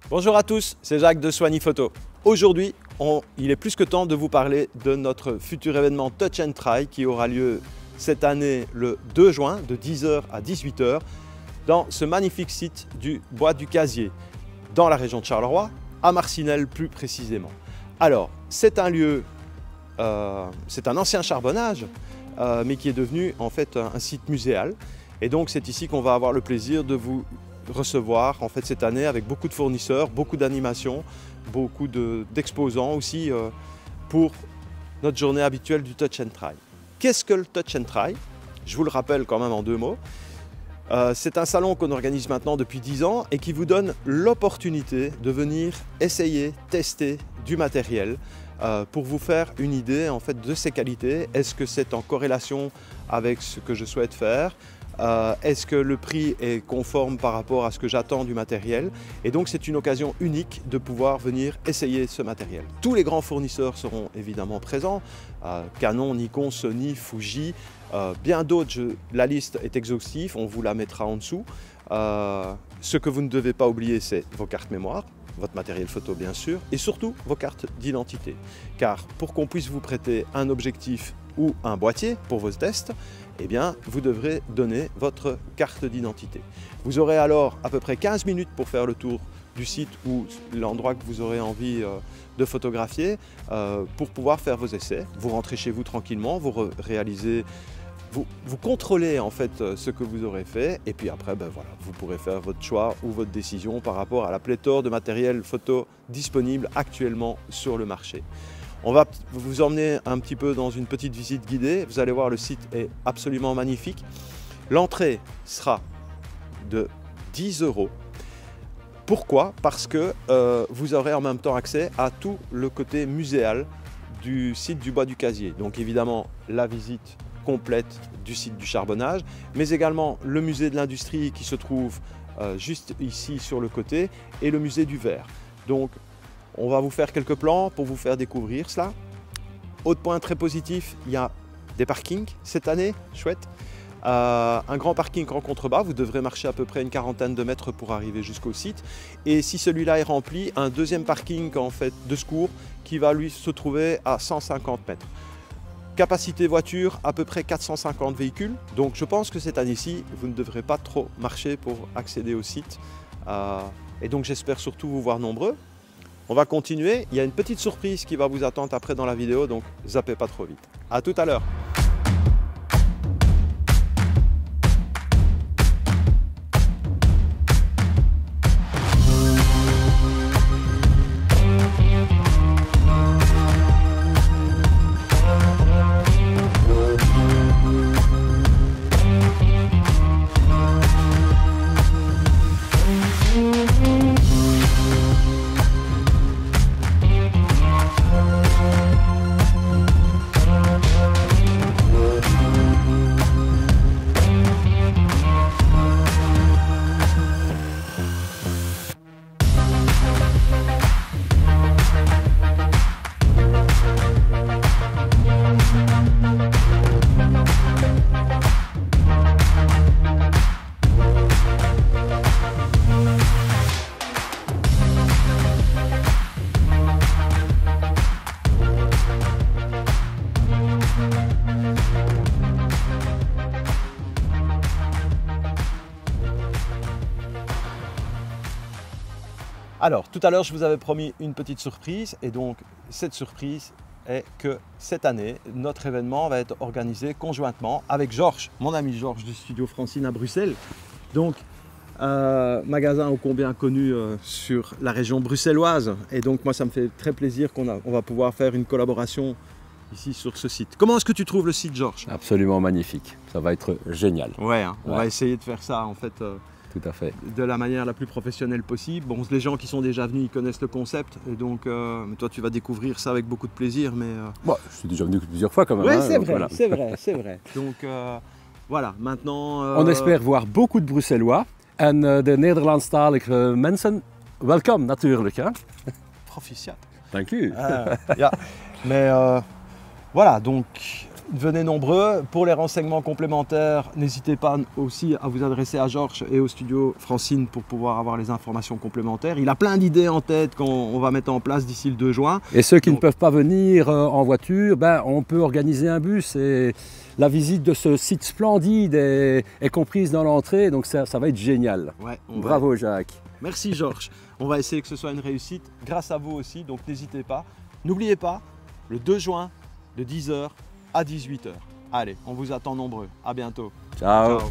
Bonjour à tous, c'est Jacques de Soigny Photo. Aujourd'hui, il est plus que temps de vous parler de notre futur événement Touch and Try qui aura lieu cette année le 2 juin de 10h à 18h dans ce magnifique site du Bois du Casier, dans la région de Charleroi, à Marcinelle plus précisément. Alors, c'est un lieu, c'est un ancien charbonnage, mais qui est devenu en fait un site muséal. Et donc c'est ici qu'on va avoir le plaisir de vous recevoir en fait cette année avec beaucoup de fournisseurs, beaucoup d'animations, beaucoup d'exposants aussi pour notre journée habituelle du Touch and Try. Qu'est-ce que le Touch and Try? Je vous le rappelle quand même en 2 mots. C'est un salon qu'on organise maintenant depuis 10 ans et qui vous donne l'opportunité de venir essayer, tester du matériel pour vous faire une idée en fait de ses qualités. Est-ce que c'est en corrélation avec ce que je souhaite faire? Est-ce que le prix est conforme par rapport à ce que j'attends du matériel? Et donc c'est une occasion unique de pouvoir venir essayer ce matériel. Tous les grands fournisseurs seront évidemment présents, Canon, Nikon, Sony, Fuji, bien d'autres, la liste est exhaustive, on vous la mettra en dessous. Ce que vous ne devez pas oublier, c'est vos cartes mémoire, votre matériel photo bien sûr, et surtout vos cartes d'identité. Car pour qu'on puisse vous prêter un objectif ou un boîtier pour vos tests, eh bien, vous devrez donner votre carte d'identité. Vous aurez alors à peu près 15 minutes pour faire le tour du site ou l'endroit que vous aurez envie de photographier pour pouvoir faire vos essais. Vous rentrez chez vous tranquillement, vous réalisez, vous contrôlez en fait ce que vous aurez fait et puis après, ben voilà, vous pourrez faire votre choix ou votre décision par rapport à la pléthore de matériel photo disponible actuellement sur le marché. On va vous emmener un petit peu dans une petite visite guidée. Vous allez voir, le site est absolument magnifique. L'entrée sera de 10 €. Pourquoi? Parce que vous aurez en même temps accès à tout le côté muséal du site du Bois du Casier. Donc évidemment, la visite complète du site du charbonnage, mais également le musée de l'industrie qui se trouve juste ici sur le côté et le musée du verre. Donc, on va vous faire quelques plans pour vous faire découvrir cela. Autre point très positif, il y a des parkings cette année, chouette. Un grand parking en contrebas, vous devrez marcher à peu près une 40aine de mètres pour arriver jusqu'au site. Et si celui-là est rempli, un deuxième parking en fait de secours qui va lui se trouver à 150 mètres. Capacité voiture, à peu près 450 véhicules. Donc je pense que cette année-ci, vous ne devrez pas trop marcher pour accéder au site. Et donc j'espère surtout vous voir nombreux. On va continuer, il y a une petite surprise qui va vous attendre après dans la vidéo, donc zappez pas trop vite. À tout à l'heure. Alors, tout à l'heure, je vous avais promis une petite surprise et donc cette surprise est que cette année, notre événement va être organisé conjointement avec Georges, mon ami Georges du studio Francine à Bruxelles. Donc, magasin ô combien connu sur la région bruxelloise. Et donc, moi, ça me fait très plaisir qu'on va pouvoir faire une collaboration ici sur ce site. Comment est-ce que tu trouves le site, Georges? Absolument magnifique, ça va être génial. Ouais, hein, on va essayer de faire ça en fait. Tout à fait. De la manière la plus professionnelle possible. Bon, les gens qui sont déjà venus, ils connaissent le concept. Et donc, toi, tu vas découvrir ça avec beaucoup de plaisir. Mais bon, je suis déjà venu plusieurs fois quand même. Oui, hein, c'est vrai, voilà. c'est vrai, c'est vrai. Donc, voilà, maintenant... On espère voir beaucoup de Bruxellois. En de Nederlandstalige mensen, welkom natuurlijk. Hè? Proficiat. Dank u. Ja. Mais voilà, donc venez nombreux. Pour les renseignements complémentaires, n'hésitez pas aussi à vous adresser à Georges et au studio Francine pour pouvoir avoir les informations complémentaires. Il a plein d'idées en tête qu'on va mettre en place d'ici le 2 juin. Et ceux qui ne peuvent pas venir en voiture, ben, on peut organiser un bus et la visite de ce site splendide est comprise dans l'entrée, donc ça va être génial. Ouais, Bravo Jacques. Merci Georges. On va essayer que ce soit une réussite grâce à vous aussi, donc n'hésitez pas. N'oubliez pas, le 2 juin de 10h à 18h. Allez, on vous attend nombreux. À bientôt. Ciao. Ciao.